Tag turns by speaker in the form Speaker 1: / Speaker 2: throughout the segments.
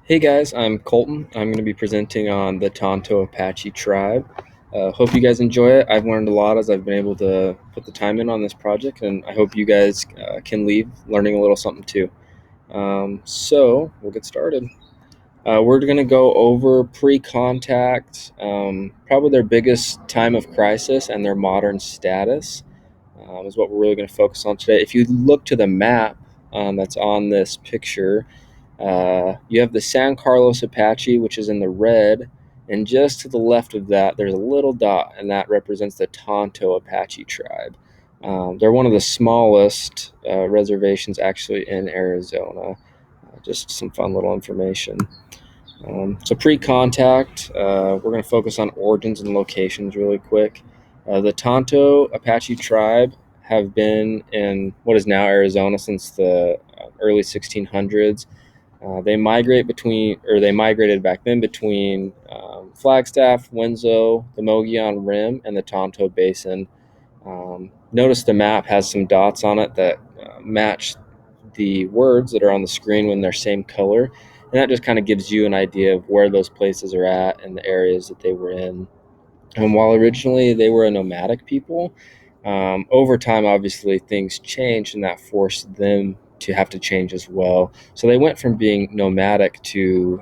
Speaker 1: Hey guys, I'm Colton. I'm going to be presenting on the Tonto Apache tribe. Hope you guys enjoy it. I've learned a lot as I've been able to put the time in on this project, and I hope you guys can leave learning a little something too. So we'll get started. We're going to go over pre contact, probably their biggest time of crisis, and their modern status is what we're really going to focus on today. If you look to the map that's on this picture, you have the San Carlos Apache, which is in the red, and just to the left of that, there's a little dot, and that represents the Tonto Apache tribe. They're one of the smallest reservations actually in Arizona. Just some fun little information. So pre-contact, we're going to focus on origins and locations really quick. The Tonto Apache tribe have been in what is now Arizona since the early 1600s. They migrated back then between Flagstaff, Winslow, the Mogollon Rim, and the Tonto Basin. Notice the map has some dots on it that match the words that are on the screen when they're same color, and that just kind of gives you an idea of where those places are at and the areas that they were in. And while originally they were a nomadic people, over time, obviously, things changed, and that forced them to have to change as well. So they went from being nomadic to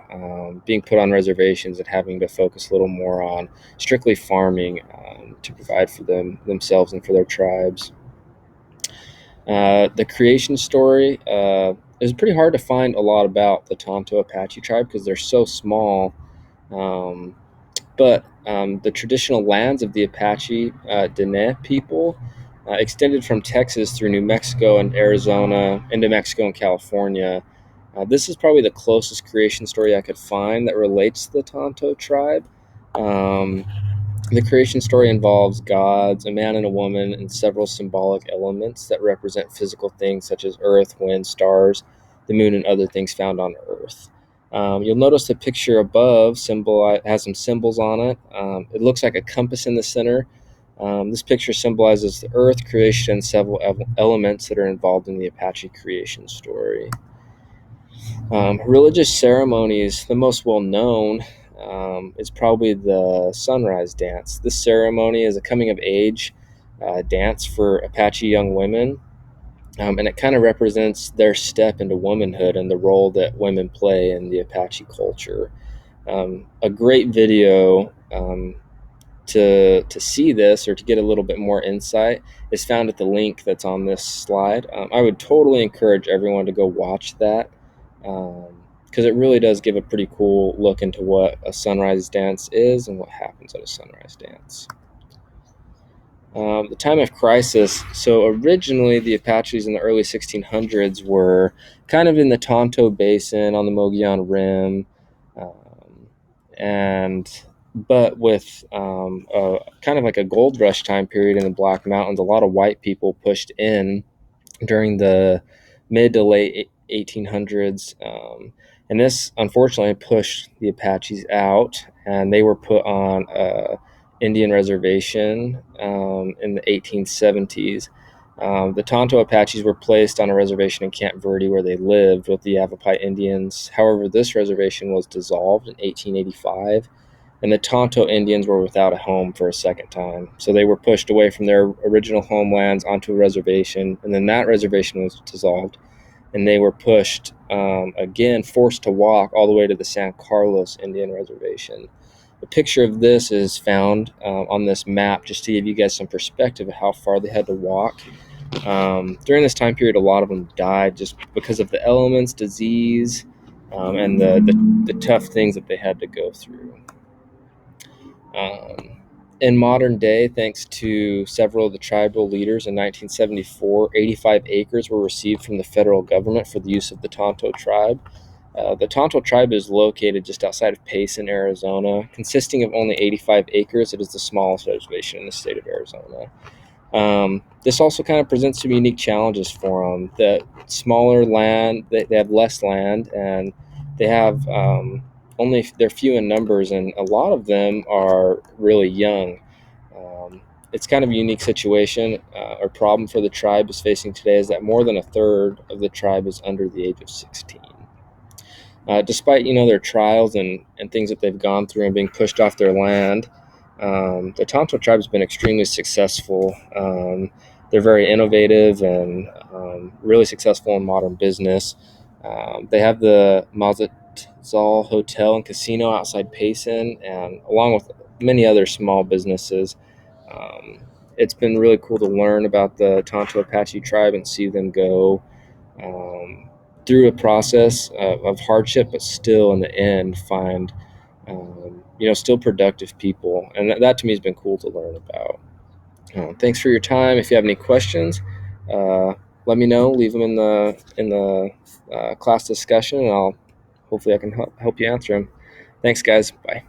Speaker 1: being put on reservations and having to focus a little more on strictly farming to provide for themselves and for their tribes. The creation story is pretty hard to find a lot about the Tonto Apache tribe because they're so small. But the traditional lands of the Apache Diné people extended from Texas through New Mexico and Arizona into Mexico and California. This is probably the closest creation story I could find that relates to the Tonto tribe. Um, the creation story involves gods, a man and a woman, and several symbolic elements that represent physical things such as earth, wind, stars, the moon, and other things found on earth. You'll notice the picture above has some symbols on it. It looks like a compass in the center. This picture symbolizes the earth, creation, and several elements that are involved in the Apache creation story. Religious ceremonies, the most well known is probably the sunrise dance. This ceremony is a coming of age dance for Apache young women, and it kind of represents their step into womanhood and the role that women play in the Apache culture. A great video to see this or to get a little bit more insight is found at the link that's on this slide. I would totally encourage everyone to go watch that because it really does give a pretty cool look into what a sunrise dance is and what happens at a sunrise dance. The time of crisis. So originally, the Apaches in the early 1600s were kind of in the Tonto Basin on the Mogollon Rim, and but with kind of like a gold rush time period in the Black Mountains, a lot of white people pushed in during the mid to late 1800s. And this unfortunately pushed the Apaches out, and they were put on a Indian reservation in the 1870s. The Tonto Apaches were placed on a reservation in Camp Verde where they lived with the Yavapai Indians. However, this reservation was dissolved in 1885, and the Tonto Indians were without a home for a second time. So they were pushed away from their original homelands onto a reservation, and then that reservation was dissolved, and they were pushed again, forced to walk all the way to the San Carlos Indian Reservation. A picture of this is found on this map just to give you guys some perspective of how far they had to walk. During this time period, a lot of them died just because of the elements, disease, and the tough things that they had to go through. Um, in modern day, thanks to several of the tribal leaders in 1974, 85 acres were received from the federal government for the use of the Tonto tribe. The Tonto tribe is located just outside of Payson, Arizona, consisting of only 85 acres. It is the smallest reservation in the state of Arizona. This also kind of presents some unique challenges for them. The smaller land, they have less land, and they have they're few in numbers, and a lot of them are really young. It's kind of a unique situation or problem for the tribe is facing today is that more than a third of the tribe is under the age of 16. Despite their trials and things that they've gone through and being pushed off their land, the Tonto tribe has been extremely successful. They're very innovative and really successful in modern business. They have the Mazatzal Hotel and Casino outside Payson, and along with many other small businesses. Um, it's been really cool to learn about the Tonto Apache tribe and see them go um, through a process of hardship, but still in the end find still productive people, and that to me has been cool to learn about. Thanks for your time. If you have any questions, uh, let me know. Leave them in the class discussion, and I'll hopefully I can help you answer them. Thanks, guys. Bye.